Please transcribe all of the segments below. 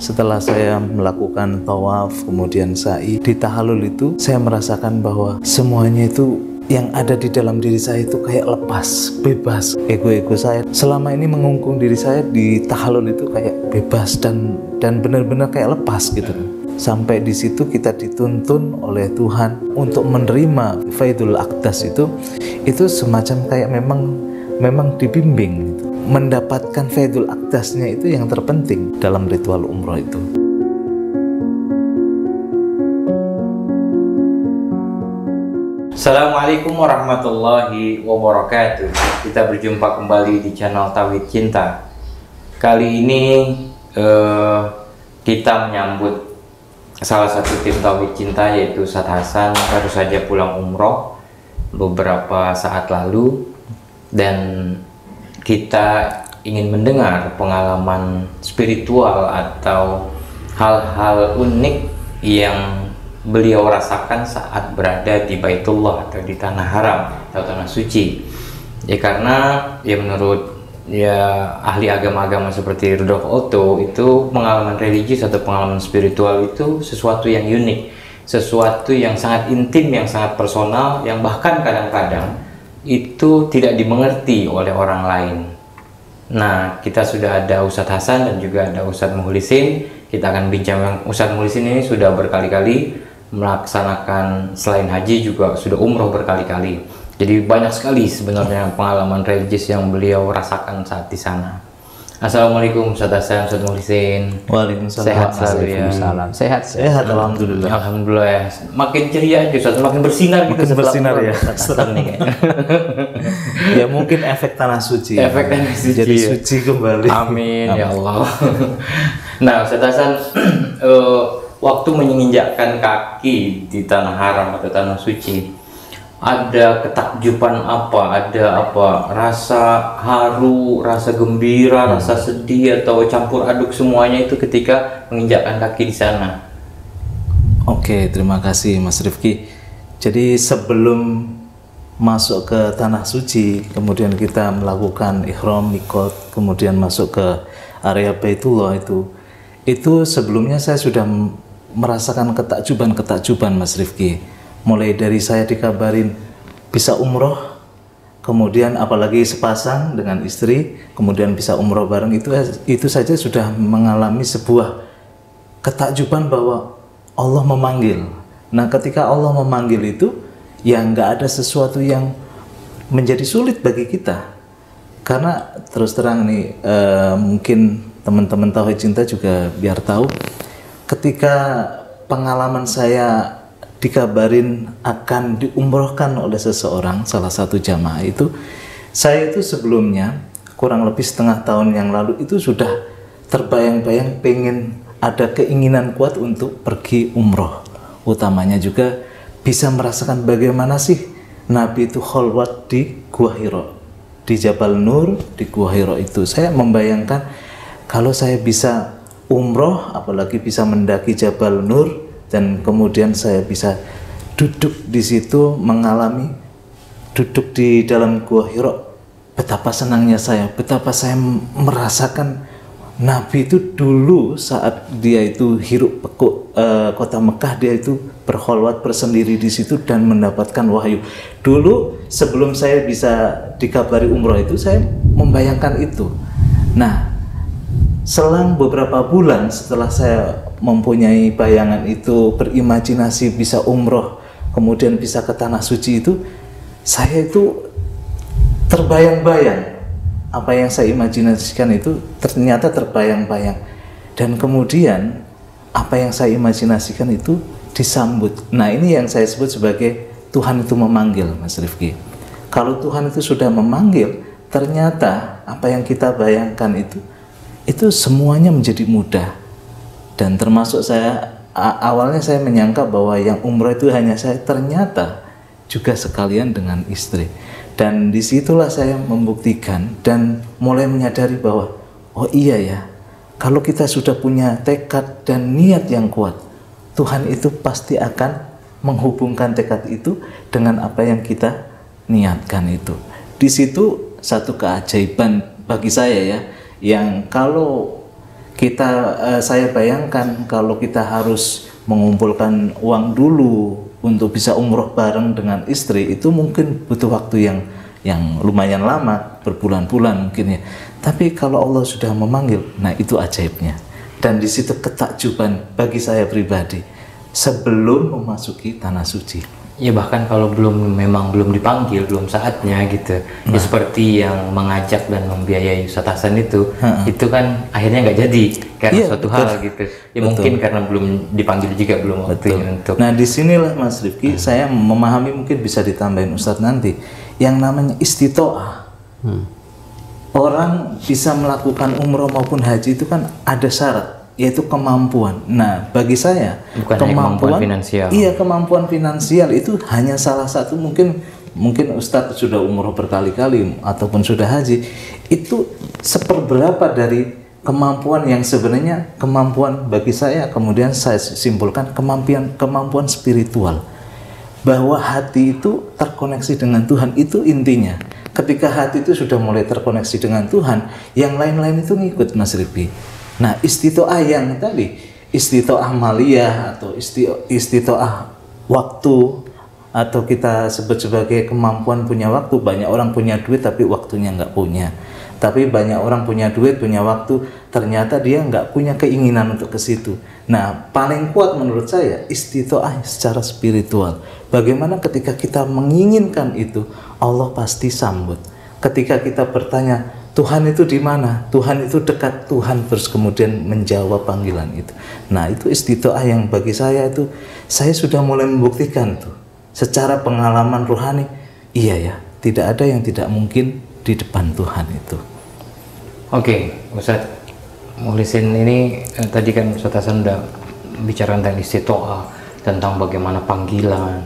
Setelah saya melakukan tawaf, kemudian sa'i, di tahallul itu saya merasakan bahwa semuanya itu yang ada di dalam diri saya itu kayak lepas, bebas. Ego-ego saya selama ini mengungkung diri saya di tahallul itu kayak bebas dan benar-benar kayak lepas gitu. Sampai di situ kita dituntun oleh Tuhan untuk menerima Faidul Aqdas itu semacam kayak memang dibimbing gitu. Mendapatkan Faidul Aqdasnya itu yang terpenting dalam ritual umroh itu. Assalamualaikum warahmatullahi wabarakatuh. Kita berjumpa kembali di channel Tauhid Cinta. Kali ini kita menyambut salah satu tim Tauhid Cinta, yaitu Ustadz Hasan. Baru saja pulang umroh beberapa saat lalu, dan kita ingin mendengar pengalaman spiritual atau hal-hal unik yang beliau rasakan saat berada di Baitullah atau di tanah haram atau tanah suci. Ya karena menurut ahli agama-agama seperti Rudolf Otto, itu pengalaman religius atau pengalaman spiritual itu sesuatu yang unik, sesuatu yang sangat intim, yang sangat personal, yang bahkan kadang-kadang itu tidak dimengerti oleh orang lain. Nah, kita sudah ada Ustadz Hasan dan juga ada Ustadz Mukhlisin. Kita akan bincang. Ustadz Mukhlisin ini sudah berkali-kali melaksanakan, selain haji juga sudah umroh berkali-kali. Jadi banyak sekali sebenarnya pengalaman religius yang beliau rasakan saat di sana. Assalamualaikum Ustadz Hasan, Ustadz Mukhlisin. Waalaikumsalam. Sehat selalu ya. Sehat, alhamdulillah. Alhamdulillah ya. Makin ceria aja Ustadz, makin bersinar gitu. Makin bersinar ya. Nih, ya mungkin efek tanah suci. Efek tanah suci. Jadi suci kembali. Amin ya Allah. Nah, Ustadz Hasan, waktu menginjakkan kaki di tanah haram atau tanah suci, ada ketakjuban apa? Ada apa? Rasa haru, rasa gembira, rasa sedih, atau campur aduk semuanya itu ketika menginjakkan kaki di sana? Oke, terima kasih Mas Rifki. Jadi sebelum masuk ke tanah suci, kemudian kita melakukan ihram, mikot, kemudian masuk ke area Baitullah itu sebelumnya saya sudah merasakan ketakjuban Mas Rifki. Mulai dari saya dikabarin bisa umroh, kemudian apalagi sepasang dengan istri, kemudian bisa umroh bareng, itu saja sudah mengalami sebuah ketakjuban bahwa Allah memanggil. Nah, ketika Allah memanggil itu, ya nggak ada sesuatu yang menjadi sulit bagi kita. Karena terus terang nih, mungkin teman-teman Tauhid Cinta juga biar tahu, ketika pengalaman saya dikabarin akan diumrohkan oleh seseorang, salah satu jamaah itu, saya itu sebelumnya kurang lebih setengah tahun yang lalu itu sudah terbayang-bayang pengen, ada keinginan kuat untuk pergi umroh. Utamanya juga bisa merasakan bagaimana sih Nabi itu khalwat di Gua Hira, di Jabal Nur, di Gua Hira itu. Saya membayangkan kalau saya bisa umroh, apalagi bisa mendaki Jabal Nur, dan kemudian saya bisa duduk di situ, mengalami duduk di dalam Gua Hira, betapa senangnya saya, betapa saya merasakan Nabi itu dulu saat dia itu hirup pikuk kota Mekah, dia itu berkholwat bersendiri di situ dan mendapatkan wahyu. Dulu sebelum saya bisa dikabari umroh itu, saya membayangkan itu. Nah, selang beberapa bulan setelah saya mempunyai bayangan itu, berimajinasi bisa umroh, kemudian bisa ke tanah suci itu, saya itu terbayang-bayang. Apa yang saya imajinasikan itu ternyata terbayang-bayang. Dan kemudian apa yang saya imajinasikan itu disambut. Nah, ini yang saya sebut sebagai Tuhan itu memanggil, Mas Rifki. Kalau Tuhan itu sudah memanggil, ternyata apa yang kita bayangkan itu semuanya menjadi mudah. Dan termasuk saya, awalnya saya menyangka bahwa yang umroh itu hanya saya, ternyata juga sekalian dengan istri. Dan disitulah saya membuktikan dan mulai menyadari bahwa, oh iya ya, kalau kita sudah punya tekad dan niat yang kuat, Tuhan itu pasti akan menghubungkan tekad itu dengan apa yang kita niatkan itu. Di situ satu keajaiban bagi saya ya, yang kalau Saya bayangkan kalau kita harus mengumpulkan uang dulu untuk bisa umroh bareng dengan istri, itu mungkin butuh waktu yang lumayan lama, berbulan-bulan mungkin ya. Tapi kalau Allah sudah memanggil, nah itu ajaibnya. Dan di situ ketakjuban bagi saya pribadi sebelum memasuki tanah suci. Ya bahkan kalau memang belum dipanggil, belum saatnya gitu. Ya seperti yang mengajak dan membiayai Ustaz Hasan itu kan akhirnya nggak jadi karena suatu hal gitu. Ya mungkin karena belum dipanggil juga, belum waktunya untuk. Nah disinilah Mas Rifki, saya memahami, mungkin bisa ditambahin Ustadz nanti, yang namanya istitoah. Orang bisa melakukan umroh maupun haji itu kan ada syarat, yaitu kemampuan. Nah, bagi saya kemampuan finansial. Iya, kemampuan finansial itu hanya salah satu. Mungkin Ustadz sudah umroh berkali-kali ataupun sudah haji, itu seperberapa dari kemampuan yang sebenarnya kemampuan bagi saya. Kemudian saya simpulkan kemampuan spiritual, bahwa hati itu terkoneksi dengan Tuhan, itu intinya. Ketika hati itu sudah mulai terkoneksi dengan Tuhan, yang lain-lain itu ngikut, Mas Rifki. Nah, istitoah yang tadi, istitoah maliyah atau istitoah waktu, atau kita sebut sebagai kemampuan punya waktu. Banyak orang punya duit tapi waktunya nggak punya. Tapi banyak orang punya duit, punya waktu, ternyata dia nggak punya keinginan untuk ke situ. Nah, paling kuat menurut saya istitoah secara spiritual. Bagaimana ketika kita menginginkan itu, Allah pasti sambut. Ketika kita bertanya, Tuhan itu di mana? Tuhan itu dekat. Tuhan terus kemudian menjawab panggilan itu. Nah, itu istitoah yang bagi saya itu, saya sudah mulai membuktikan tuh. Secara pengalaman rohani, iya ya, tidak ada yang tidak mungkin di depan Tuhan itu. Oke, Ustadz Mukhlisin, ini tadi kan Ustadz Hasan udah bicara tentang istitoah, tentang bagaimana panggilan,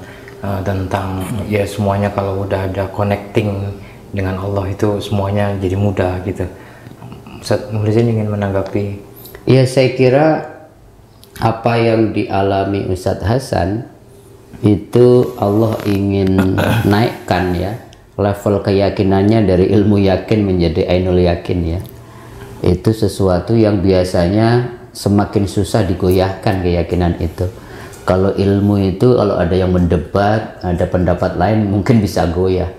tentang ya semuanya kalau udah ada connecting dengan Allah itu semuanya jadi mudah gitu. Ustadz Mukhlisin ingin menanggapi? Ya, saya kira apa yang dialami Ustadz Hasan itu Allah ingin naikkan ya level keyakinannya dari ilmu yakin menjadi ainul yakin ya. Itu sesuatu yang biasanya semakin susah digoyahkan keyakinan itu. Kalau ilmu itu kalau ada yang mendebat, ada pendapat lain mungkin bisa goyah.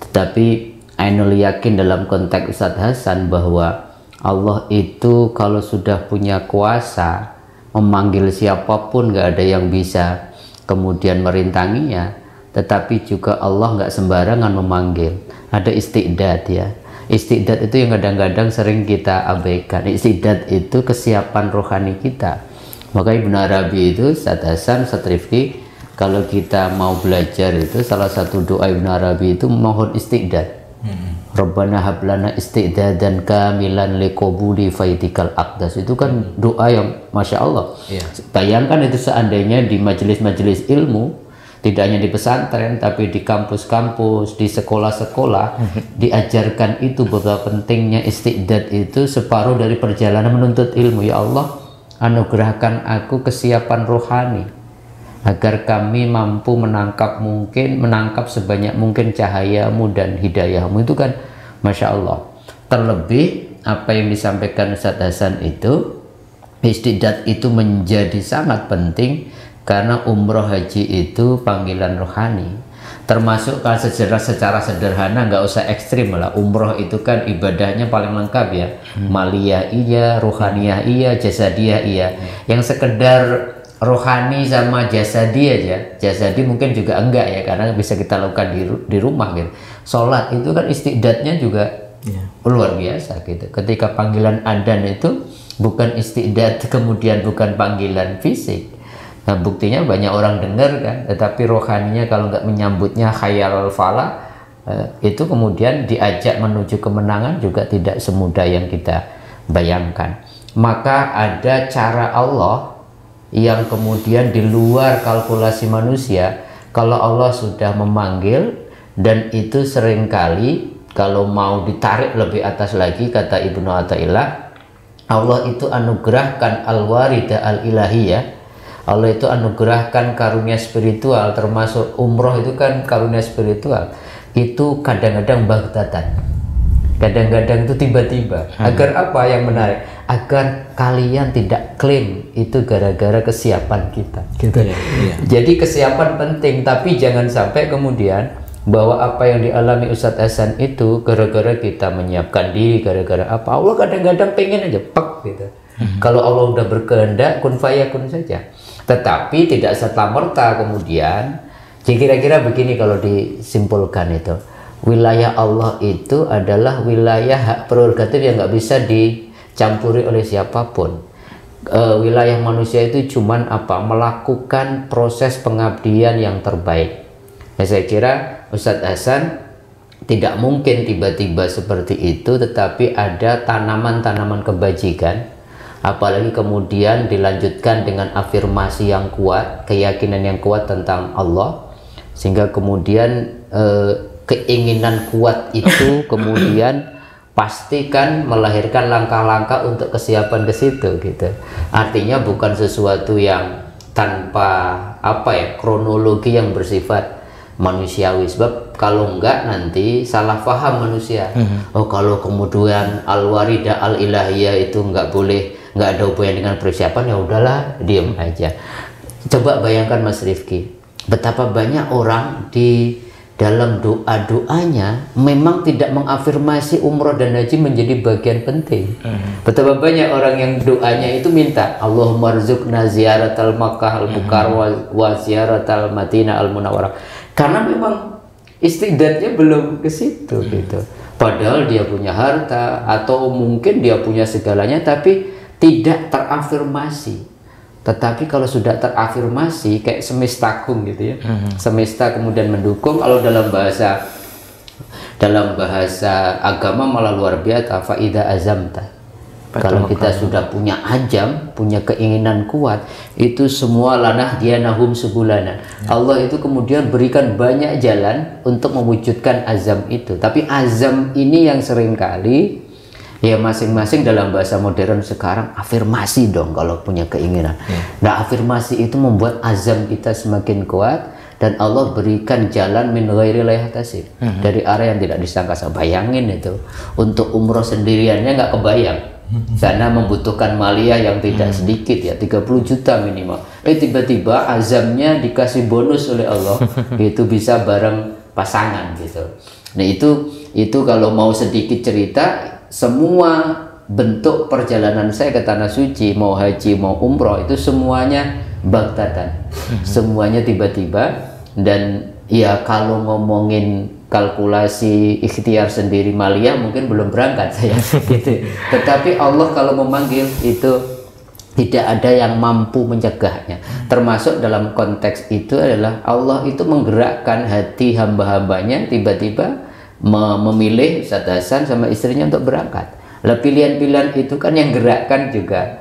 Tetapi ainul yakin dalam konteks Ustadz Hasan bahwa Allah itu kalau sudah punya kuasa memanggil siapapun, nggak ada yang bisa kemudian merintanginya. Tetapi juga Allah nggak sembarangan memanggil, ada istiqdad ya. Istiqdad itu yang kadang-kadang sering kita abaikan. Istiqdad itu kesiapan rohani kita. Maka Ibnu Arabi itu, Ustadz Hasan, Ustadz Rifki, kalau kita mau belajar itu salah satu doa Ibnu Arabi itu mohon istiqdad. Rabbana hablana istiqdadan kamilan liqobuli faidikal aqdas. Itu kan doa yang Masya Allah. Bayangkan itu seandainya di majelis-majelis ilmu, tidak hanya di pesantren tapi di kampus-kampus, di sekolah-sekolah diajarkan itu bahwa pentingnya istiqdad itu separuh dari perjalanan menuntut ilmu. Ya Allah, anugerahkan aku kesiapan rohani agar kami mampu menangkap sebanyak mungkin cahayamu dan hidayahmu. Itu kan Masya Allah. Terlebih apa yang disampaikan Ustadz Hasan itu, istiqdad itu menjadi sangat penting karena umroh haji itu panggilan rohani. Termasuk kalau secara sederhana, nggak usah ekstrim lah. Umroh itu kan ibadahnya paling lengkap ya. Maliyah iya, rohaniyah iya, jasadiyah iya. Yang sekedar rohani sama jasadi aja, jasadi mungkin juga enggak ya, karena bisa kita lakukan di rumah gitu. Sholat itu kan istiqdadnya juga luar biasa gitu. Ketika panggilan adzan itu bukan istiqdad, kemudian bukan panggilan fisik. Nah, buktinya banyak orang dengar kan, tetapi rohaninya kalau nggak menyambutnya khayal falah, itu kemudian diajak menuju kemenangan juga tidak semudah yang kita bayangkan. Maka ada cara Allah yang kemudian di luar kalkulasi manusia. Kalau Allah sudah memanggil, dan itu seringkali kalau mau ditarik lebih atas lagi, kata Ibnu Athaillah, Allah itu anugerahkan al-waridah al-ilahiyah. Allah itu anugerahkan karunia spiritual, termasuk umroh itu kan karunia spiritual. Itu kadang-kadang baghtatan, kadang-kadang itu tiba-tiba. Agar apa yang menarik? agar kalian tidak klaim itu gara-gara kesiapan kita gitu. Jadi kesiapan penting, tapi jangan sampai kemudian bahwa apa yang dialami Ustadz Hasan itu gara-gara kita menyiapkan diri, gara-gara apa. Allah kadang-kadang pengen aja pek gitu. Kalau Allah udah berkehendak, kun fayakun saja. Tetapi tidak serta-merta kemudian, jadi kira-kira begini kalau disimpulkan itu, wilayah Allah itu adalah wilayah hak prerogatif yang nggak bisa dicampuri oleh siapapun. Wilayah manusia itu cuman apa? Melakukan proses pengabdian yang terbaik. Nah, saya kira Ustadz Hasan tidak mungkin tiba-tiba seperti itu, tetapi ada tanaman-tanaman kebajikan, apalagi kemudian dilanjutkan dengan afirmasi yang kuat, keyakinan yang kuat tentang Allah, sehingga kemudian keinginan kuat itu kemudian pastikan melahirkan langkah-langkah untuk kesiapan ke situ gitu. Artinya bukan sesuatu yang tanpa kronologi yang bersifat manusiawi, sebab kalau enggak nanti salah paham manusia. Oh, kalau kemudian al-waridah al-ilahiyah itu enggak boleh, enggak ada hubungan dengan persiapan, ya udahlah, diam aja. Coba bayangkan Mas Rifki, betapa banyak orang di dalam doa-doanya memang tidak mengafirmasi umroh dan haji menjadi bagian penting. Betapa banyak orang yang doanya itu minta Allahumma rzuqna ziyaratal Makkah al-Mukarr wa ziyaratal Madinah al-Munawwarah, karena memang istidadnya belum ke situ gitu. Padahal dia punya harta atau mungkin dia punya segalanya, tapi tidak terafirmasi. Tetapi kalau sudah terafirmasi kayak semestakum gitu ya, semesta kemudian mendukung. Kalau dalam bahasa agama malah luar biasa, faida azamta. Kalau kita sudah punya azam, punya keinginan kuat, itu semua lanah dia nahum sebulanan. Allah itu kemudian berikan banyak jalan untuk mewujudkan azam itu. Tapi azam ini yang seringkali ya masing-masing dalam bahasa modern sekarang afirmasi dong kalau punya keinginan. Nah, afirmasi itu membuat azam kita semakin kuat, dan Allah berikan jalan min ghairi la yahtasib, dari arah yang tidak disangka. Bayangin itu untuk umroh sendiriannya nggak kebayang, karena membutuhkan maliyah yang tidak sedikit ya, 30 juta minimal. Tiba-tiba azamnya dikasih bonus oleh Allah, itu bisa bareng pasangan gitu. Nah, itu kalau mau sedikit cerita, semua bentuk perjalanan saya ke Tanah Suci, mau haji mau umroh, itu semuanya baghtatan, semuanya tiba-tiba. Dan ya kalau ngomongin kalkulasi ikhtiar sendiri maliyah mungkin belum berangkat saya gitu. Tetapi Allah kalau memanggil itu tidak ada yang mampu mencegahnya. Termasuk dalam konteks itu adalah Allah itu menggerakkan hati hamba-hambanya tiba-tiba memilih Ustadz Hasan sama istrinya untuk berangkat. Lah pilihan-pilihan itu kan yang gerakkan juga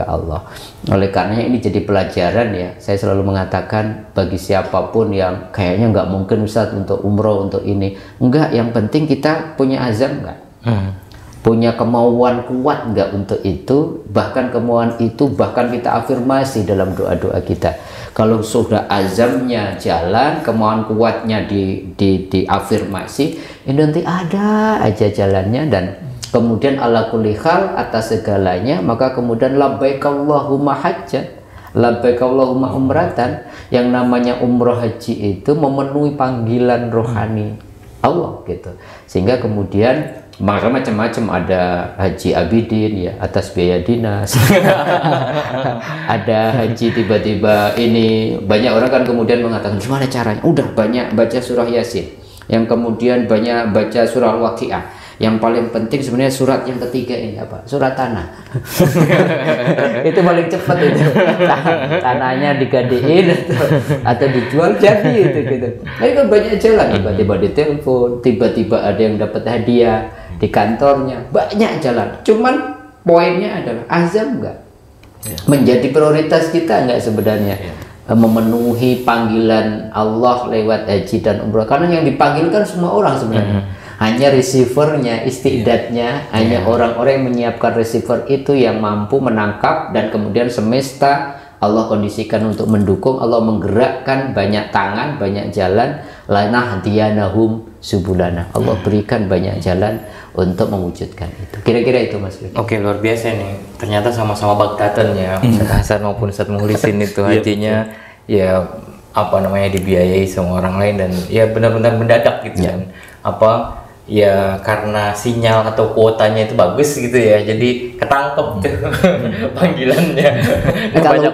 Allah. Oleh karenanya ini jadi pelajaran ya. Saya selalu mengatakan bagi siapapun yang kayaknya nggak mungkin Ustadz untuk umroh, untuk ini, enggak, yang penting kita punya azam nggak? Punya kemauan kuat nggak untuk itu? Bahkan kemauan itu bahkan kita afirmasi dalam doa-doa kita. Kalau sudah azamnya jalan, kemauan kuatnya diafirmasi, ini nanti ada aja jalannya. Dan kemudian ala kulli hal, atas segalanya, maka kemudian labbaik Allahumma hajjat, labbaik Allahumma umratan. Yang namanya umroh haji itu memenuhi panggilan rohani Allah gitu. Sehingga kemudian maka macam-macam, ada haji abidin ya atas biaya dinas, ada haji tiba-tiba ini. Banyak orang kan kemudian mengatakan gimana caranya, udah banyak baca surah Yasin, yang kemudian banyak baca surah Al-Waqiah. Yang paling penting sebenarnya surat yang ketiga ini apa? Surat tanah. Itu paling cepat itu. Tanahnya digadein atau dijual jadi itu gitu. Nah, itu banyak jalan, tiba-tiba ditelepon, tiba-tiba ada yang dapat hadiah di kantornya, banyak jalan. Cuman poinnya adalah azam enggak? Menjadi prioritas kita enggak sebenarnya? Memenuhi panggilan Allah lewat haji dan umroh. Karena yang dipanggilkan semua orang sebenarnya. Hanya receivernya, istidadnya, hanya orang-orang yang menyiapkan receiver itu yang mampu menangkap, dan kemudian semesta Allah kondisikan untuk mendukung. Allah menggerakkan banyak tangan, banyak jalan. Lanah diyanahum subulana. Allah berikan banyak jalan untuk mewujudkan itu. Kira-kira itu Mas Rifki. Oke, luar biasa nih. Ternyata sama-sama bagtatan ya, Ustadz Hasan maupun Ustadz Mukhlisin itu hajinya ya apa namanya dibiayai sama orang lain dan ya benar-benar mendadak gitu kan. Apa ya karena sinyal atau kuotanya itu bagus gitu ya, jadi ketangkep tuh panggilannya.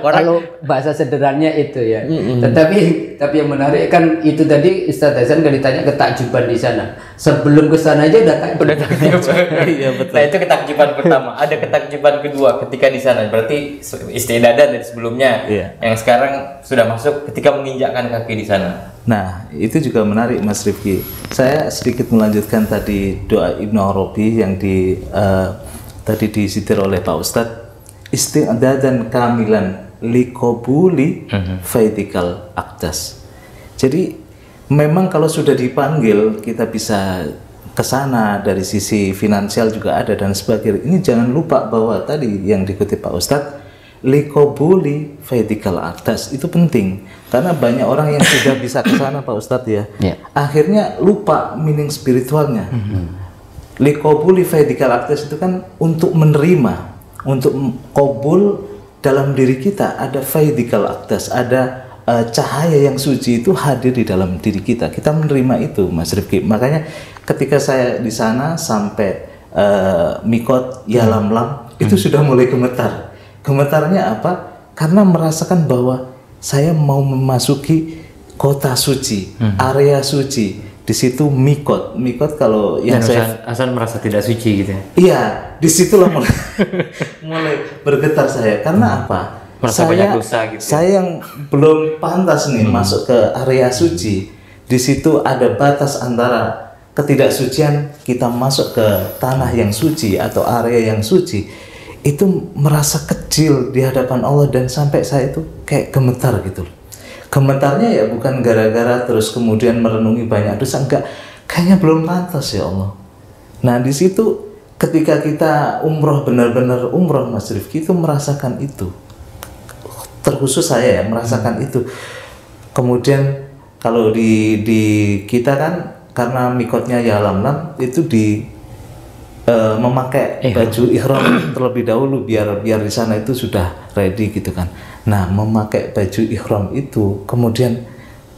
Kalau bahasa sederhananya itu ya. Tetapi yang menarik kan itu tadi Ustadz Hasan kan ditanya ketakjuban di sana. Sebelum ke sana aja udah takjub. Iya betul. Nah itu ketakjuban pertama. Ada ketakjuban kedua ketika di sana. Berarti istidadah dari sebelumnya. Yang sekarang sudah masuk ketika menginjakkan kaki di sana. Nah, itu juga menarik Mas Rifki. Saya sedikit melanjutkan tadi doa Ibnu Arabi yang tadi disitir oleh Pak Ustadz. Isti'dadan kamilan liqabuli faidikal akdas. Jadi memang kalau sudah dipanggil kita bisa ke sana, dari sisi finansial juga ada dan sebagainya. Ini jangan lupa bahwa tadi yang dikutip Pak Ustadz, liqabuli faidikal akdas itu penting karena banyak orang yang sudah bisa ke sana Pak Ustadz ya. Akhirnya lupa meaning spiritualnya. Liqabuli faidikal akdas itu kan untuk menerima, untuk qabul dalam diri kita ada faidikal akdas, ada cahaya yang suci itu hadir di dalam diri kita. Kita menerima itu Mas Rifki. Makanya ketika saya di sana sampai mikot Yalamlam itu sudah mulai gemetar. Gemetarnya apa? Karena merasakan bahwa saya mau memasuki kota suci, area suci. Di situ mikot. Mikot kalau yang Hasan merasa tidak suci gitu ya. Iya, disitulah mulai bergetar saya. Karena apa? Merasa banyak dosa gitu. Saya yang belum pantas nih masuk ke area suci. Di situ ada batas antara ketidaksucian kita masuk ke tanah yang suci atau area yang suci. Itu merasa kecil di hadapan Allah dan sampai saya itu kayak gemetar gitu. Gemetarnya ya bukan gara-gara terus kemudian merenungi banyak dosa, enggak, kayaknya belum pantas ya Allah. Nah di situ ketika kita umroh, benar-benar umroh Mas Rifki, itu merasakan itu. Terkhusus saya ya merasakan itu. Kemudian kalau di kita kan karena mikotnya Yalamlam itu memakai baju ihram terlebih dahulu biar di sana itu sudah ready gitu kan. Nah, memakai baju ihram itu kemudian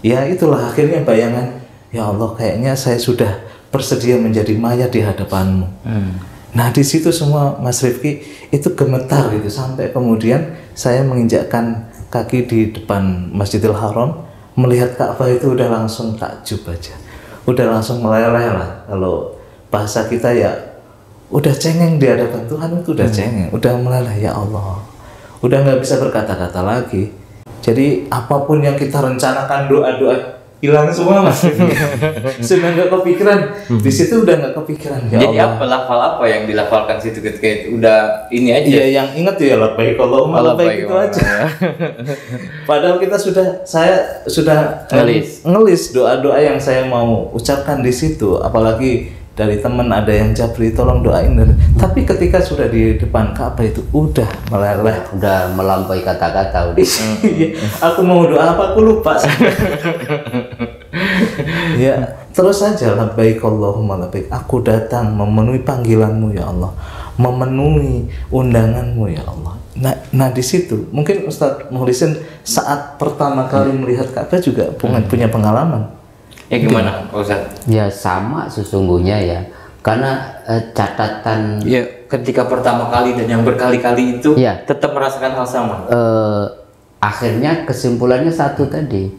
ya itulah akhirnya bayangan, ya Allah kayaknya saya sudah bersedia menjadi mayat di hadapanmu. Nah, di situ semua Mas Rifki itu gemetar gitu sampai kemudian saya menginjakkan kaki di depan Masjidil Haram, melihat Ka'bah itu udah langsung takjub aja. Udah langsung meleleh lah, kalau bahasa kita ya udah cengeng di hadapan Tuhan itu udah cengeng, udah meleleh ya Allah, udah nggak bisa berkata-kata lagi. Jadi apapun yang kita rencanakan, doa-doa hilang semua Mas. Sudah nggak kepikiran, di situ udah nggak kepikiran ya Jadi Allah. lafal apa yang dilafalkan situ ketika itu udah ini aja? Iya, yang ingat ya labbaik Allahumma labbaik itu aja. Padahal kita saya sudah ngelis doa-doa yang saya mau ucapkan di situ, apalagi dari teman ada yang Jabri tolong doain. Tapi ketika sudah di depan Ka'bah itu udah meleleh, Udah melampaui kata-kata udah. aku mau doa apa aku lupa. Ya terus saja labbaik Allahumma labbaik, aku datang memenuhi panggilanmu ya Allah, memenuhi undanganmu ya Allah. Nah di situ mungkin Ustadz Mukhlisin saat pertama kali melihat Ka'bah juga punya pengalaman. Ya gimana Ustaz? Ya sama sesungguhnya ya, karena catatan Ya ketika pertama kali dan yang berkali-kali itu Ya. tetap merasakan hal sama. akhirnya kesimpulannya satu tadi.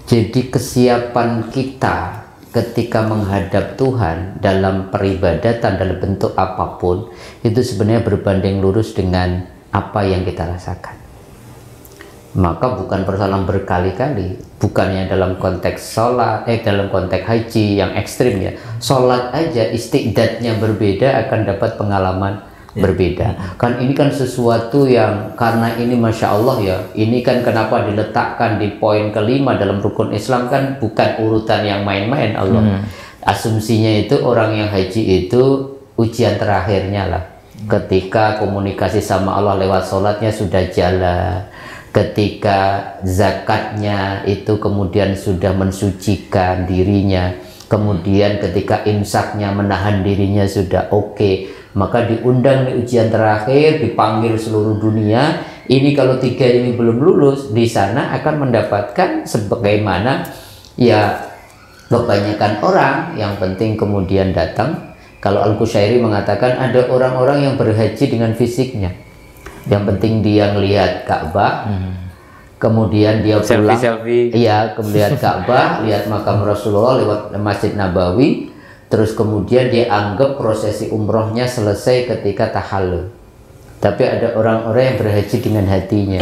Jadi kesiapan kita ketika menghadap Tuhan dalam peribadatan dalam bentuk apapun itu sebenarnya berbanding lurus dengan apa yang kita rasakan. Maka bukan persoalan berkali-kali, bukannya dalam konteks sholat, dalam konteks haji yang ekstrim ya, sholat aja istiqdatnya berbeda akan dapat pengalaman berbeda. Kan ini kan sesuatu yang karena ini Masya Allah ya, ini kan kenapa diletakkan di poin kelima dalam rukun Islam, kan bukan urutan yang main-main Allah. Asumsinya itu orang yang haji itu ujian terakhirnya lah, ketika komunikasi sama Allah lewat sholatnya sudah jalan, ketika zakatnya itu kemudian sudah mensucikan dirinya, kemudian ketika imsaknya menahan dirinya sudah oke, maka diundang di ujian terakhir, dipanggil seluruh dunia. Ini kalau 3 ini belum lulus, di sana akan mendapatkan sebagaimana ya kebanyakan orang, yang penting kemudian datang. Kalau Al-Qushairi mengatakan ada orang-orang yang berhaji dengan fisiknya, yang penting dia ngelihat Ka'bah, kemudian dia pulang, iya, kemudian Ka'bah, lihat makam Rasulullah, lewat Masjid Nabawi, terus kemudian dia anggap prosesi umrohnya selesai ketika tahallul. Tapi ada orang-orang yang berhaji dengan hatinya.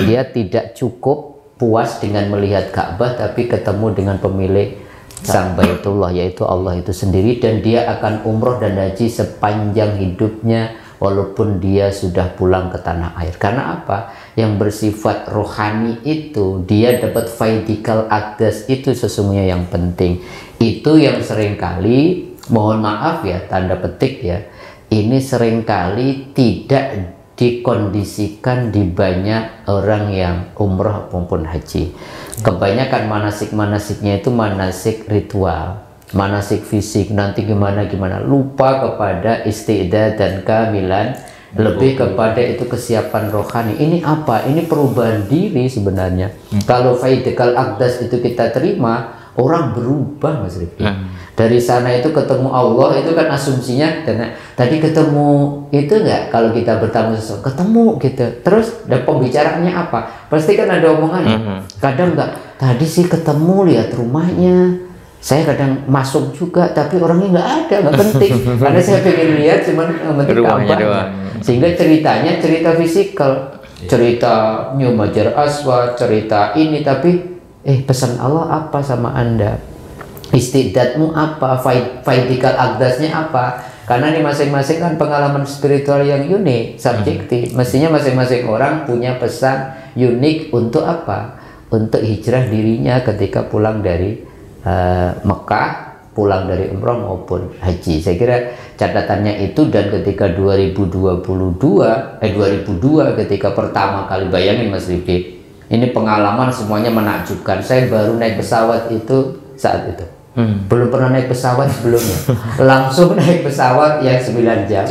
Dia tidak cukup puas dengan melihat Ka'bah, tapi ketemu dengan pemilik sang Baitullah, yaitu Allah itu sendiri, dan dia akan umroh dan haji sepanjang hidupnya walaupun dia sudah pulang ke tanah air. Karena apa? Yang bersifat rohani itu dia dapat faidikal aqdas, itu sesungguhnya yang penting. Itu yang seringkali, mohon maaf ya, tanda petik ya, ini seringkali tidak dikondisikan di banyak orang yang umroh maupun haji. Kebanyakan manasik-manasiknya itu manasik ritual, manasik fisik, nanti gimana lupa kepada isti'dad dan kamilan, lebih kepada itu kesiapan rohani. Ini apa? Ini perubahan diri sebenarnya. Kalau faidikal aqdas itu kita terima, orang berubah, Mas Rifki. Dari sana itu ketemu Allah, itu kan asumsinya, tadi ketemu itu enggak, kalau kita bertamu sesuatu ketemu gitu, terus dan pembicaraannya apa, pasti kan ada omongannya. Kadang enggak, tadi sih ketemu, lihat rumahnya, saya kadang masuk juga tapi orangnya nggak ada, nggak penting karena saya pengen lihat cuman penting kabarnya, sehingga ceritanya cerita fisikal, cerita New Majar Aswad, cerita ini, tapi pesan Allah apa sama Anda, istiqdatmu apa, faidikal aqdasnya apa. Karena ini masing-masing kan pengalaman spiritual yang unik, subjektif. Mestinya masing-masing orang punya pesan unik untuk apa? Untuk hijrah dirinya ketika pulang dari Mekah, pulang dari umroh maupun haji. Saya kira catatannya itu. Dan ketika 2002 ketika pertama kali, bayangin Mas Rifki, ini pengalaman semuanya menakjubkan. Saya baru naik pesawat itu saat itu. Belum pernah naik pesawat sebelumnya. Langsung naik pesawat yang 9 jam.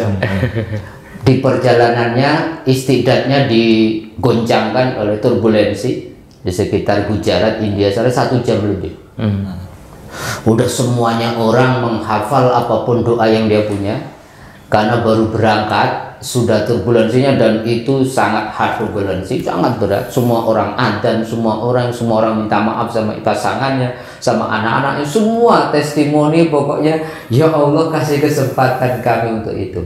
Di perjalanannya istiqdatnya digoncangkan oleh turbulensi di sekitar Gujarat, India, sana 1 jam lebih. Udah semuanya orang menghafal apapun doa yang dia punya, karena baru berangkat sudah turbulensinya, dan itu sangat hard turbulensi, sangat berat. Semua orang adzan, semua orang minta maaf sama pasangannya, sama anak-anaknya, semua testimoni, pokoknya ya Allah kasih kesempatan kami untuk itu.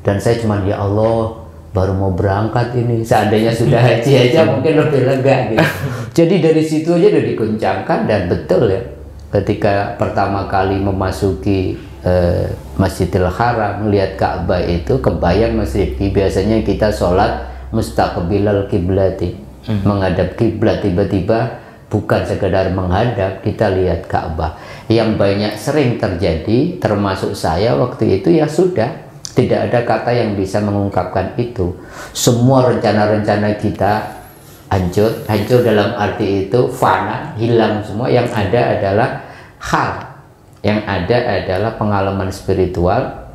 Dan saya cuma, ya Allah, baru mau berangkat ini, seandainya sudah haji aja mungkin lebih lega gitu. Jadi dari situ aja udah dikencangkan. Dan betul ya, ketika pertama kali memasuki Masjidil Haram, melihat Ka'bah itu kebayang Mas Rifki, biasanya kita sholat mustaqbilal kiblati, menghadap kiblat, tiba-tiba bukan sekedar menghadap, kita lihat Ka'bah. Yang banyak sering terjadi, termasuk saya waktu itu, ya sudah, tidak ada kata yang bisa mengungkapkan itu. Semua rencana-rencana kita hancur dalam arti itu fana, hilang semua. Yang ada adalah hal, yang ada adalah pengalaman spiritual.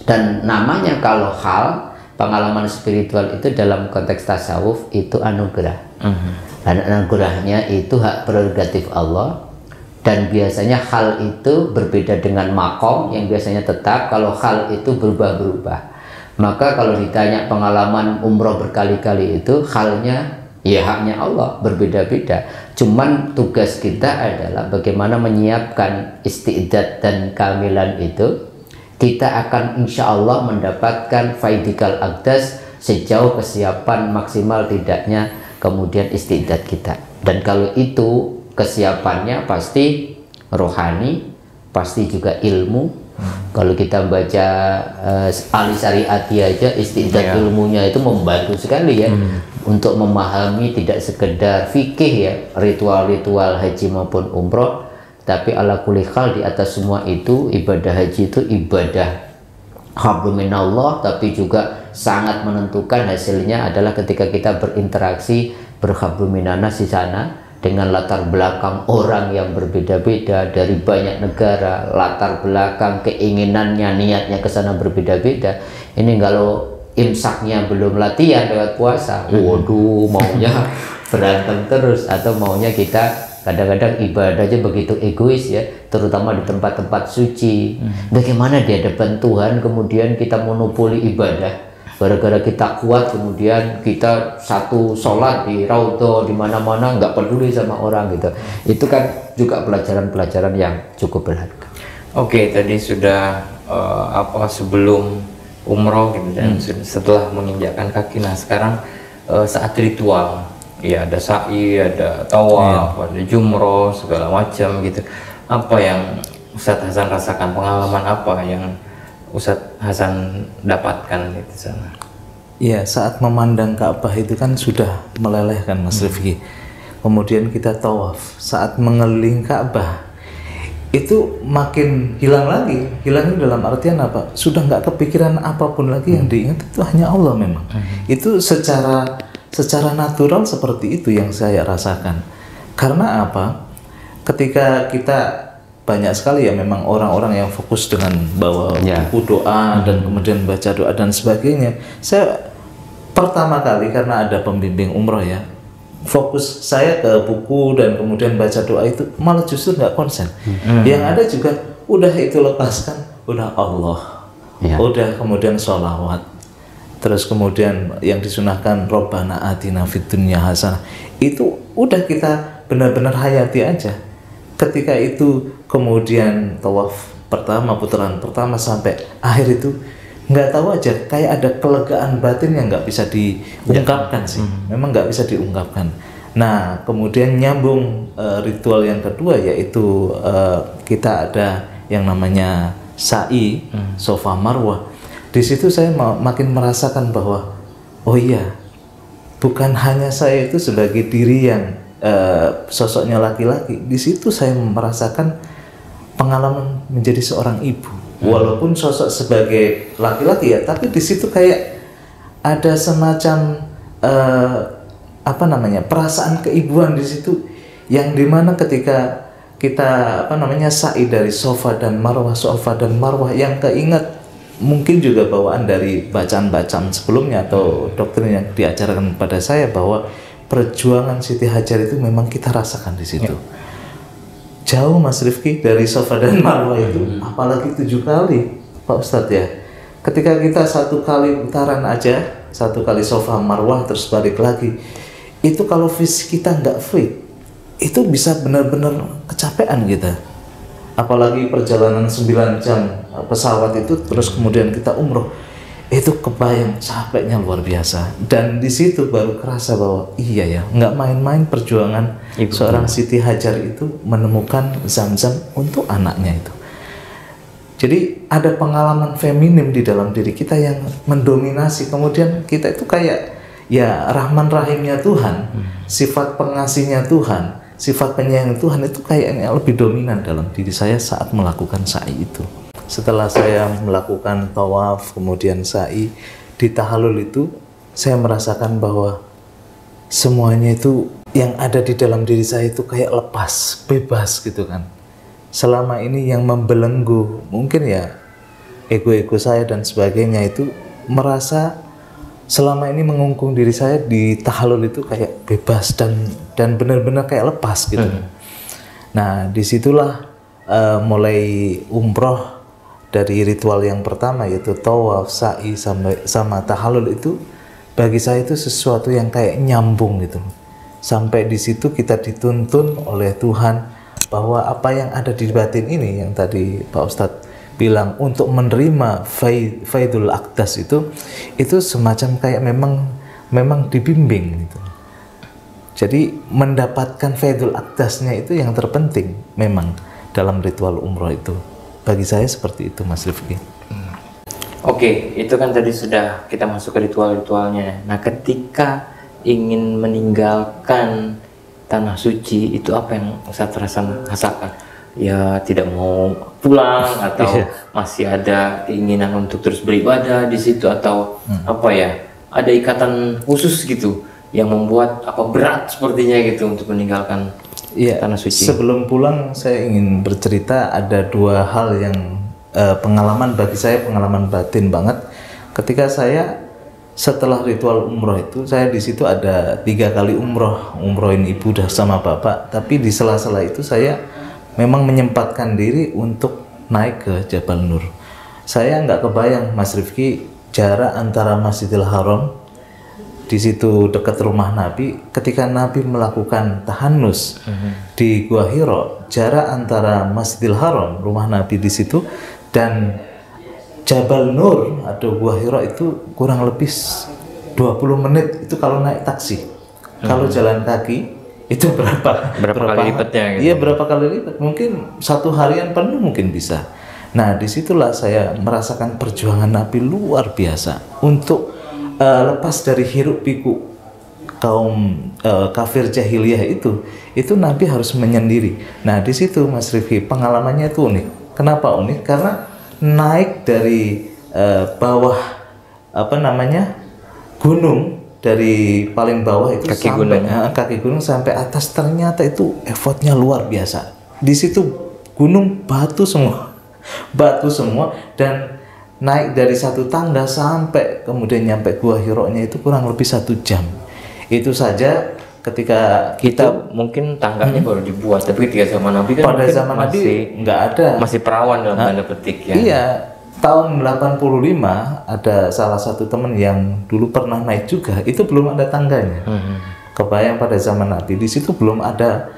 Dan namanya kalau hal, pengalaman spiritual itu dalam konteks tasawuf itu anugerah. Dan anugerahnya itu hak prerogatif Allah. Dan biasanya hal itu berbeda dengan makom yang biasanya tetap. Kalau hal itu berubah-berubah. Maka kalau ditanya pengalaman umroh berkali-kali itu, halnya ya haknya Allah, berbeda-beda. Cuman tugas kita adalah bagaimana menyiapkan istiqdat dan kamilan itu. Kita akan insya Allah mendapatkan faidikal aqdas sejauh kesiapan maksimal tidaknya kemudian istiqdat kita. Dan kalau itu kesiapannya pasti rohani, pasti juga ilmu. Kalau kita baca ahli syariati aja, istiqdat ilmunya itu membantu sekali ya, untuk memahami tidak sekedar fikih ya, ritual-ritual haji maupun umroh, tapi ala kulli hal di atas semua itu ibadah haji itu ibadah hablum minallah, tapi juga sangat menentukan hasilnya adalah ketika kita berinteraksi berhablum minanas di sana, dengan latar belakang orang yang berbeda-beda dari banyak negara, latar belakang keinginannya, niatnya ke sana berbeda-beda. Ini kalau imsaknya belum latihan lewat puasa, waduh, maunya berantem terus, atau maunya kita kadang-kadang ibadahnya begitu egois ya, terutama di tempat-tempat suci. Bagaimana di hadapan Tuhan kemudian kita monopoli ibadah? Gara-gara kita kuat kemudian kita satu sholat di raudhah di mana-mana, nggak peduli sama orang gitu. Itu kan juga pelajaran-pelajaran yang cukup berharga. Oke, tadi sudah sebelum umroh gitu, dan setelah menginjakkan kaki. Nah sekarang saat ritual, ya ada sa'i, ada tawaf, ada jumroh, segala macam gitu. Apa yang Ustadz Hasan rasakan, pengalaman apa yang Ustadz Hasan dapatkan di sana? Ya, saat memandang Ka'bah itu kan sudah meleleh kan Mas Rifki. Kemudian kita tawaf, saat mengelilingi Ka'bah itu makin hilang lagi. Hilangnya dalam artian apa? Sudah nggak kepikiran apapun lagi, yang diingat itu hanya Allah memang. Itu secara natural seperti itu yang saya rasakan. Karena apa? Ketika kita banyak sekali ya memang orang-orang yang fokus dengan bawa buku doa dan kemudian baca doa dan sebagainya. Saya pertama kali karena ada pembimbing umroh ya, fokus saya ke buku dan kemudian baca doa itu malah justru nggak konsen. Yang ada juga udah itu lepaskan, udah Allah, udah kemudian sholawat, terus kemudian yang disunahkan Robbana atina fid dunya hasanah, itu udah kita benar-benar hayati aja. Ketika itu kemudian tawaf pertama, putaran pertama sampai akhir itu nggak tahu aja, kayak ada kelegaan batin yang nggak bisa diungkapkan sih, memang nggak bisa diungkapkan. Nah kemudian nyambung ritual yang kedua, yaitu kita ada yang namanya sa'i, Safa Marwah. Di situ saya makin merasakan bahwa oh iya, bukan hanya saya itu sebagai diri yang sosoknya laki-laki. Di situ saya merasakan pengalaman menjadi seorang ibu, walaupun sosok sebagai laki-laki ya, tapi di situ kayak ada semacam perasaan keibuan di situ, yang dimana ketika kita sa'i dari Safa dan Marwah, yang keingat mungkin juga bawaan dari bacaan-bacaan sebelumnya atau doktrin yang diajarkan pada saya, bahwa perjuangan Siti Hajar itu memang kita rasakan di situ. Jauh Mas Rifki dari Safa dan Marwah itu, apalagi 7 kali Pak Ustadz ya. Ketika kita 1 kali putaran aja, 1 kali Safa Marwah terus balik lagi, itu kalau fisik kita nggak fit, itu bisa benar-benar kecapean kita. Apalagi perjalanan 9 jam pesawat itu, terus kemudian kita umroh, itu kebayang capeknya luar biasa. Dan di situ baru kerasa bahwa iya ya, nggak main-main perjuangan seorang Siti Hajar itu menemukan Zam-Zam untuk anaknya itu. Jadi ada pengalaman feminim di dalam diri kita yang mendominasi. Kemudian kita itu kayak ya Rahman Rahimnya Tuhan, sifat pengasihnya Tuhan, sifat penyayang Tuhan itu kayaknya lebih dominan dalam diri saya saat melakukan sa'i itu. Setelah saya melakukan tawaf, kemudian sa'i, di tahallul itu saya merasakan bahwa semuanya itu yang ada di dalam diri saya itu kayak lepas, bebas gitu kan. Selama ini yang membelenggu, mungkin ya ego-ego saya dan sebagainya, itu merasa selama ini mengungkung diri saya di tahallul itu kayak bebas dan benar-benar kayak lepas gitu. Nah disitulah mulai umroh. Dari ritual yang pertama yaitu tawaf, sa'i sama tahallul, itu bagi saya itu sesuatu yang kayak nyambung gitu. Sampai di situ kita dituntun oleh Tuhan bahwa apa yang ada di batin ini, yang tadi Pak Ustadz bilang untuk menerima faidul aqdas itu semacam kayak memang dibimbing gitu. Jadi mendapatkan faidul aqdasnya itu yang terpenting memang dalam ritual umroh itu. Bagi saya seperti itu Mas Rifki. Oke, itu kan tadi sudah kita masuk ke ritual-ritualnya. Nah ketika ingin meninggalkan tanah suci, itu apa yang Ustadz rasakan? Ya tidak mau pulang, atau masih ada keinginan untuk terus beribadah di situ, atau apa ya, ada ikatan khusus gitu yang membuat apa berat sepertinya gitu untuk meninggalkan Iya, tanah suci? sebelum pulang saya ingin bercerita ada dua hal yang pengalaman bagi saya, pengalaman batin banget. Ketika saya setelah ritual umroh itu, saya di situ ada 3 kali umrohin ibu sama bapak. Tapi di sela-sela itu saya memang menyempatkan diri untuk naik ke Jabal Nur. Saya nggak kebayang, Mas Rifki, jarak antara Masjidil Haram di situ dekat rumah Nabi, ketika Nabi melakukan tahanus di Gua Hiro, jarak antara Masjidil Haram, rumah Nabi di situ, dan Jabal Nur atau Gua Hiro itu kurang lebih 20 menit itu kalau naik taksi. Kalau jalan kaki itu berapa kali lipatnya gitu? Iya, berapa kali lipat? Mungkin 1 harian penuh mungkin bisa. Nah, disitulah saya merasakan perjuangan Nabi luar biasa untuk lepas dari hiruk pikuk kaum kafir jahiliyah itu Nabi harus menyendiri. Nah, di situ Mas Rifki, pengalamannya itu unik. Kenapa unik? Karena naik dari bawah gunung, dari paling bawah itu kaki gunung sampai atas, ternyata itu effortnya luar biasa. Di situ gunung batu semua dan naik dari satu tangga sampai kemudian nyampe Gua Hiro-nya itu kurang lebih 1 jam. Itu saja ketika kita mungkin tangganya baru dibuat, tapi ketika zaman Nabi kan pada zaman Nabi nggak ada, masih perawan dalam tanda petik ya. Iya, tahun 85 ada salah satu teman yang dulu pernah naik juga, itu belum ada tangganya. Kebayang pada zaman Nabi di situ belum ada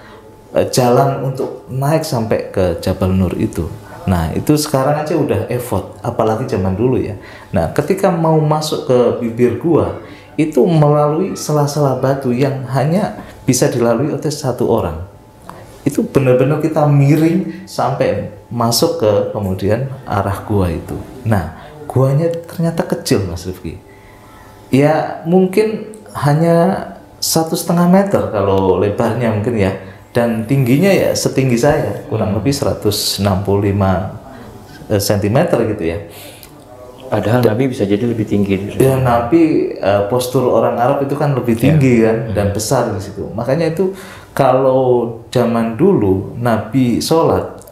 jalan untuk naik sampai ke Jabal Nur itu. Nah, itu sekarang aja udah effort, apalagi zaman dulu ya. Nah, ketika mau masuk ke bibir gua, itu melalui sela-sela batu yang hanya bisa dilalui oleh 1 orang. Itu benar-benar kita miring sampai masuk ke kemudian arah gua itu. Nah, guanya ternyata kecil, Mas Rifki. Ya, mungkin hanya 1,5 meter kalau lebarnya mungkin ya. Dan tingginya ya setinggi saya, kurang lebih 165 cm gitu ya. Padahal Nabi bisa jadi lebih tinggi. Ya, Nabi postur orang Arab itu kan lebih tinggi kan dan besar di situ. Makanya itu kalau zaman dulu Nabi sholat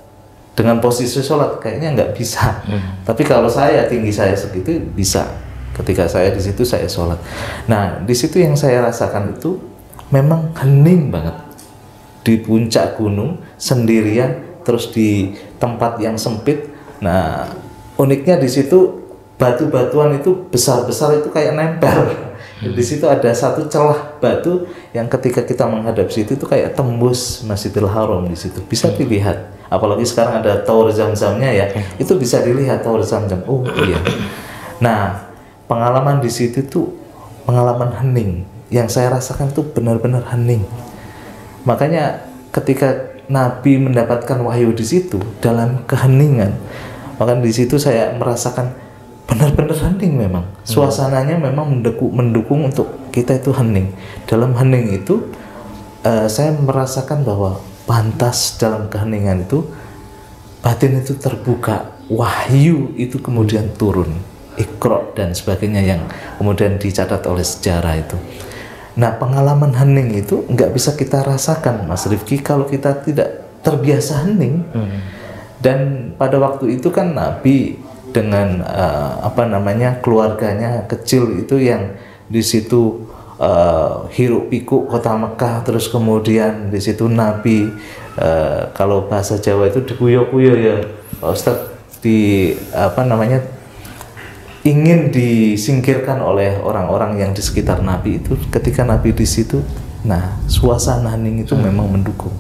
dengan posisi sholat kayaknya nggak bisa. Tapi kalau tinggi saya segitu bisa. Ketika saya di situ saya sholat. Nah, di situ yang saya rasakan itu memang hening banget. Di puncak gunung sendirian, terus di tempat yang sempit. Nah, uniknya di situ batu-batuan itu besar-besar itu kayak nempel. Di situ ada satu celah batu yang ketika kita menghadap situ itu kayak tembus Masjidil Haram di situ. Bisa dilihat. Apalagi sekarang ada tower Zam-Zamnya ya. Itu bisa dilihat tower Zam-Zam. Oh iya. Nah, pengalaman di situ tuh pengalaman hening. Yang saya rasakan tuh benar-benar hening. Makanya ketika Nabi mendapatkan wahyu di situ dalam keheningan, maka di situ saya merasakan benar-benar hening memang. Suasananya memang mendukung untuk kita itu hening. Dalam hening itu saya merasakan bahwa pantas dalam keheningan itu batin itu terbuka, wahyu itu kemudian turun, Iqra dan sebagainya yang kemudian dicatat oleh sejarah itu. Nah, pengalaman hening itu nggak bisa kita rasakan, Mas Rifki, kalau kita tidak terbiasa hening. Dan pada waktu itu kan Nabi dengan keluarganya kecil itu yang di situ hiruk pikuk kota Mekah, terus kemudian di situ Nabi kalau bahasa Jawa itu dikuyo-kuyo ya, Pak Ustadz, ingin disingkirkan oleh orang-orang yang di sekitar Nabi itu. Ketika Nabi di situ, nah suasana hening itu memang mendukung.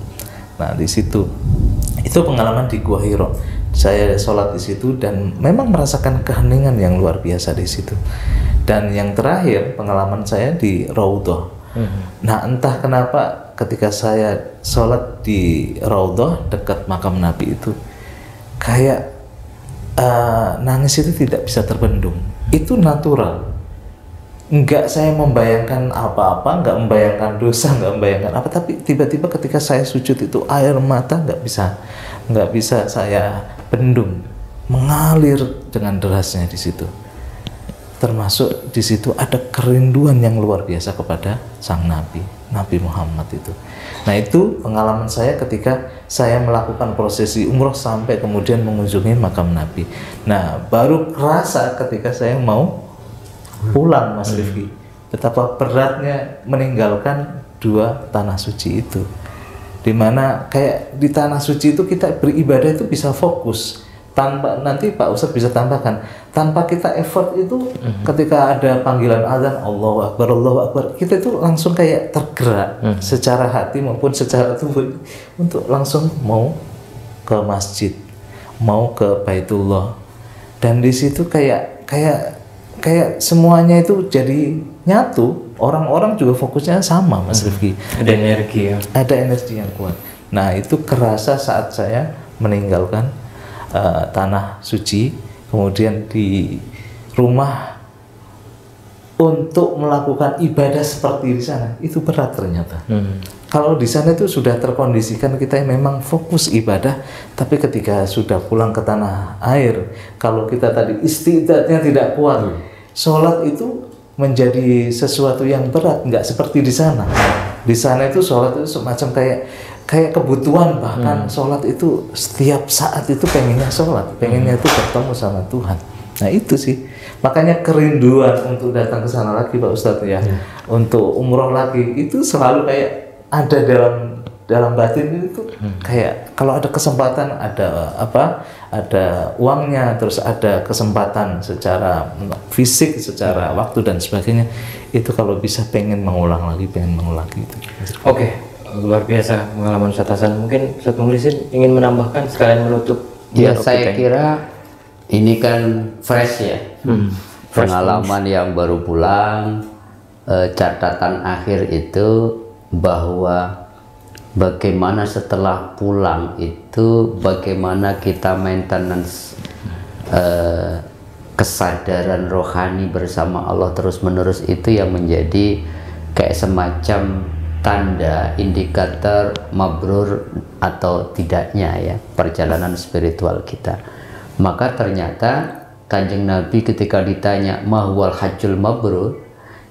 Nah, di situ itu pengalaman di Gua Hiro. Saya sholat di situ dan memang merasakan keheningan yang luar biasa di situ. Dan yang terakhir pengalaman saya di Raudhah. Nah, entah kenapa ketika saya sholat di Raudhah dekat makam Nabi itu kayak nangis itu tidak bisa terbendung. Itu natural. Enggak saya membayangkan apa-apa, enggak membayangkan dosa, enggak membayangkan apa, tapi tiba-tiba ketika saya sujud itu air mata enggak bisa saya bendung, mengalir dengan derasnya di situ. termasuk di situ ada kerinduan yang luar biasa kepada sang Nabi Muhammad itu. Nah, itu pengalaman saya ketika saya melakukan prosesi umroh sampai kemudian mengunjungi makam Nabi. Nah, baru kerasa ketika saya mau pulang, Mas Rifki, betapa beratnya meninggalkan dua tanah suci itu. Dimana kayak di tanah suci itu kita beribadah itu bisa fokus, tanpa, nanti Pak Ustadz bisa tambahkan, tanpa kita effort itu ketika ada panggilan azan Allahu Akbar, kita itu langsung kayak tergerak secara hati maupun secara tubuh untuk langsung mau ke masjid, mau ke Baitullah, dan di situ kayak semuanya itu jadi nyatu. Orang-orang juga fokusnya sama, Mas Rifki. Ada energi ya. Ada energi yang kuat. Nah, itu kerasa saat saya meninggalkan tanah suci, kemudian di rumah untuk melakukan ibadah seperti di sana itu berat ternyata. Kalau di sana itu sudah terkondisikan kita memang fokus ibadah, tapi ketika sudah pulang ke tanah air, kalau kita tadi istidadnya tidak kuat, sholat itu menjadi sesuatu yang berat, nggak seperti di sana. Di sana itu sholat itu semacam kayak kebutuhan, bahkan sholat itu setiap saat itu pengennya sholat, pengennya itu bertemu sama Tuhan. Nah, itu sih makanya kerinduan untuk datang ke sana lagi, Pak Ustadz ya, untuk umroh lagi itu selalu kayak ada dalam batin itu. Kayak kalau ada kesempatan, ada uangnya, terus ada kesempatan secara fisik, secara waktu dan sebagainya, itu kalau bisa pengen mengulang lagi itu. Oke, luar biasa pengalaman Ustadz Hasan. Mungkin Ustadz Mukhlisin ingin menambahkan sekalian menutup. Ya, saya kira ini kan fresh ya, pengalaman yang baru pulang. Catatan akhir itu bahwa bagaimana setelah pulang itu, bagaimana kita maintenance kesadaran rohani bersama Allah terus menerus, itu yang menjadi kayak semacam tanda indikator mabrur atau tidaknya ya perjalanan spiritual kita. Maka ternyata Kanjeng Nabi ketika ditanya mahwal hajjul mabrur,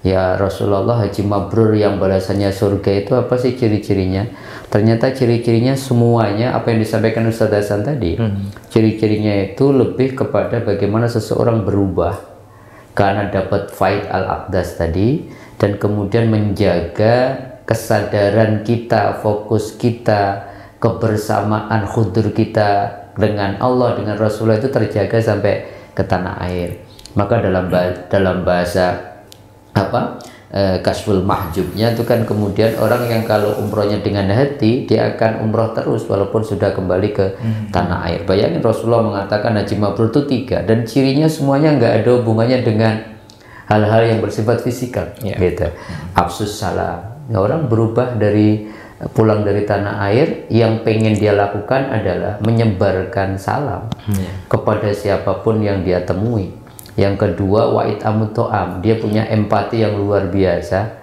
ya Rasulullah, haji mabrur yang balasannya surga itu apa sih ciri-cirinya? Ternyata ciri-cirinya semuanya apa yang disampaikan Ustadz Hasan tadi. Ciri-cirinya itu lebih kepada bagaimana seseorang berubah karena dapat faid al-aqdas tadi, dan kemudian menjaga kesadaran kita, fokus kita, kebersamaan khudur kita dengan Allah, dengan Rasulullah itu terjaga sampai ke tanah air. Maka dalam bahasa Kasful Mahjubnya itu kan kemudian orang yang kalau umrohnya dengan hati, dia akan umroh terus walaupun sudah kembali ke tanah air. Bayangin Rasulullah mengatakan haji mabrur itu 3, dan cirinya semuanya nggak ada hubungannya dengan hal-hal yang bersifat fisikal, gitu. Afsus salam, ya, orang berubah dari pulang dari tanah air, yang pengen dia lakukan adalah menyebarkan salam kepada siapapun yang dia temui. Yang kedua, wa'id amuto'am, dia punya empati yang luar biasa,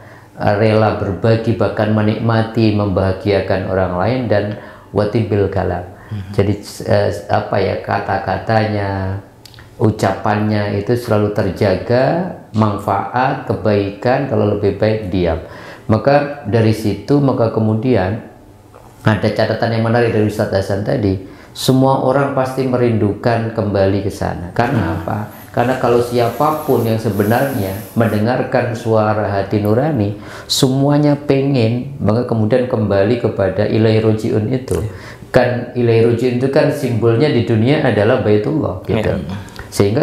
rela berbagi, bahkan menikmati, membahagiakan orang lain, dan watibil kalam. Jadi kata-katanya, ucapannya itu selalu terjaga, manfaat, kebaikan, kalau lebih baik diam. Maka dari situ, maka kemudian ada catatan yang menarik dari Ustadz Hasan tadi, semua orang pasti merindukan kembali ke sana. Karena apa? Karena kalau siapapun yang sebenarnya mendengarkan suara hati nurani, semuanya pengen, maka kemudian kembali kepada ilaihi rojiun itu. Kan ilaihi rojiun itu kan simbolnya di dunia adalah Baitullah, gitu. Sehingga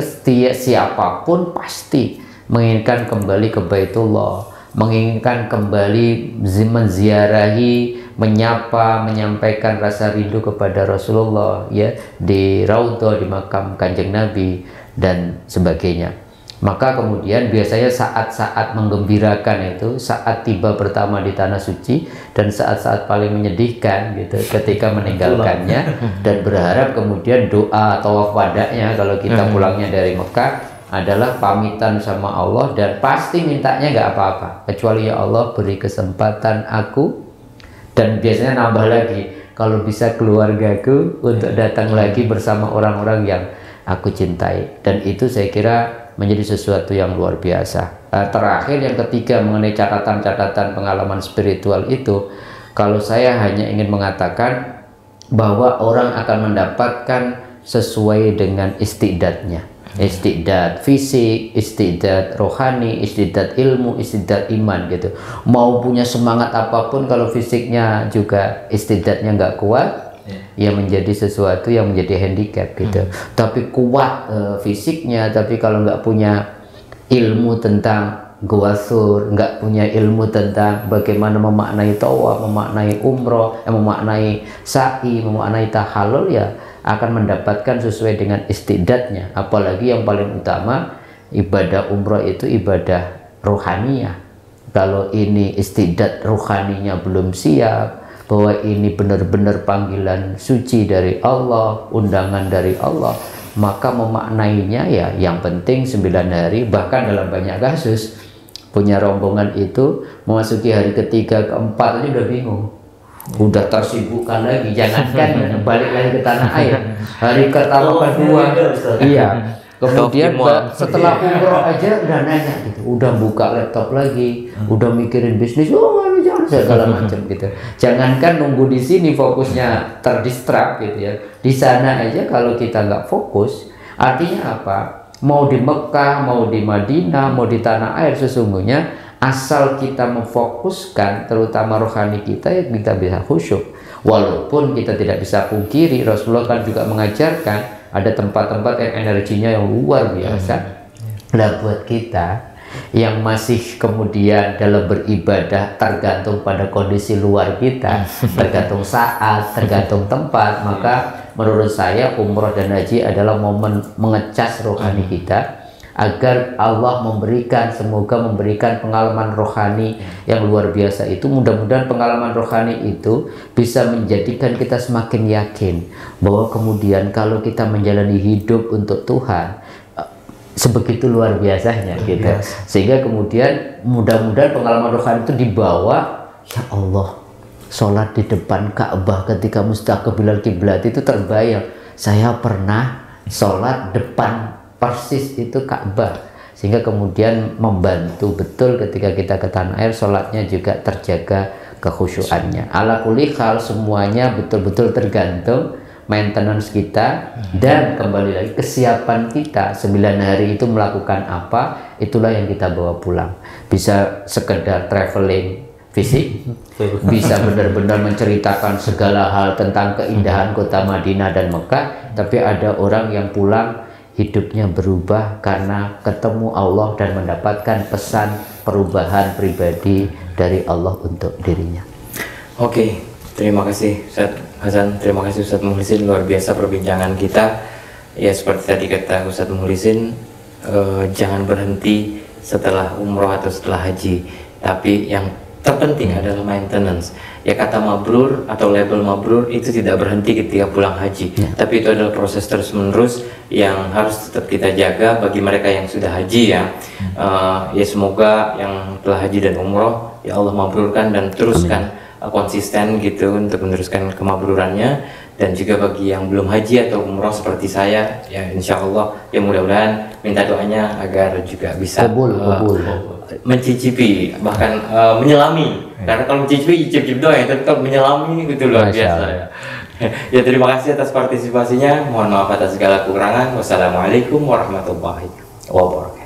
siapapun pasti menginginkan kembali ke Baitullah, menginginkan kembali menziarahi, menyapa, menyampaikan rasa rindu kepada Rasulullah ya di Raudhah, di makam Kanjeng Nabi dan sebagainya. Maka kemudian biasanya saat-saat menggembirakan itu saat tiba pertama di tanah suci, dan saat-saat paling menyedihkan gitu ketika meninggalkannya, dan berharap kemudian doa tawaf wada'nya kalau kita pulangnya dari Mekah adalah pamitan sama Allah, dan pasti mintanya nggak apa-apa kecuali ya Allah beri kesempatan aku, dan biasanya nambah lagi kalau bisa keluargaku untuk datang lagi bersama orang-orang yang aku cintai. Dan itu saya kira menjadi sesuatu yang luar biasa. Terakhir yang ketiga mengenai catatan-catatan pengalaman spiritual itu, kalau saya hanya ingin mengatakan bahwa orang akan mendapatkan sesuai dengan istidadnya. Istidad fisik, istidad rohani, istidad ilmu, istidad iman gitu. Mau punya semangat apapun kalau fisiknya juga istidadnya nggak kuat, ya menjadi sesuatu yang menjadi handicap gitu. Tapi kuat fisiknya, tapi kalau nggak punya ilmu tentang guasur, nggak punya ilmu tentang bagaimana memaknai tawaf, memaknai umroh, memaknai sa'i, memaknai tahallul, ya akan mendapatkan sesuai dengan istidadnya. Apalagi yang paling utama, ibadah umroh itu ibadah rohaniyah. Kalau ini istidad rohaninya belum siap, bahwa ini benar-benar panggilan suci dari Allah, undangan dari Allah, maka memaknainya ya yang penting 9 hari. Bahkan dalam banyak kasus punya rombongan itu memasuki hari ketiga, keempat aja udah bingung, udah tersibukkan lagi, jangankan balik lagi ke tanah air. Hari pertama kedua, iya, kemudian setelah umroh aja udah nanya gitu, udah buka laptop lagi, udah mikirin bisnis, jangan segala macam gitu. Jangankan nunggu di sini fokusnya terdistrak gitu ya, di sana aja kalau kita nggak fokus, artinya apa? Mau di Mekah, mau di Madinah, mau di tanah air, sesungguhnya asal kita memfokuskan terutama rohani kita, ya kita bisa khusyuk. Walaupun kita tidak bisa pungkiri, Rasulullah kan juga mengajarkan ada tempat-tempat yang energinya yang luar biasa. Nah, buat kita yang masih kemudian dalam beribadah tergantung pada kondisi luar kita, tergantung saat, tergantung tempat, maka menurut saya umroh dan haji adalah momen mengecas rohani kita, agar Allah semoga memberikan pengalaman rohani yang luar biasa itu. Mudah-mudahan pengalaman rohani itu bisa menjadikan kita semakin yakin bahwa kemudian kalau kita menjalani hidup untuk Tuhan, sebegitu luar biasanya gitu. Sehingga kemudian mudah-mudahan pengalaman rohani itu dibawa, ya Allah, sholat di depan Ka'bah ketika mustaqbilal kiblat itu terbayang, saya pernah sholat depan persis itu Ka'bah, sehingga kemudian membantu betul ketika kita ke tanah air, sholatnya juga terjaga kekhusyuannya. Ala kulli hal semuanya betul-betul tergantung maintenance kita, dan kembali lagi kesiapan kita 9 hari itu melakukan apa, itulah yang kita bawa pulang. Bisa sekedar traveling fisik, bisa benar-benar menceritakan segala hal tentang keindahan kota Madinah dan Mekah, tapi ada orang yang pulang hidupnya berubah karena ketemu Allah dan mendapatkan pesan perubahan pribadi dari Allah untuk dirinya. Oke, terima kasih Ustaz Hasan, terima kasih Ustaz Mukhlisin, luar biasa perbincangan kita. Ya seperti tadi kata Ustaz Mukhlisin, jangan berhenti setelah umroh atau setelah haji, tapi yang terpenting adalah maintenance. Ya kata mabrur atau label mabrur itu tidak berhenti ketika pulang haji, tapi itu adalah proses terus menerus yang harus tetap kita jaga bagi mereka yang sudah haji ya. Ya semoga yang telah haji dan umroh ya Allah mabrurkan dan teruskan konsisten gitu untuk meneruskan kemabrurannya. Dan juga bagi yang belum haji atau umroh seperti saya, ya insya Allah ya mudah-mudahan minta doanya agar juga bisa mencicipi, bahkan menyelami. Karena kalau mencicipi cicip doang, tapi kalau menyelami gitu luar biasa ya. Ya terima kasih atas partisipasinya, mohon maaf atas segala kekurangan. Wassalamualaikum warahmatullahi wabarakatuh.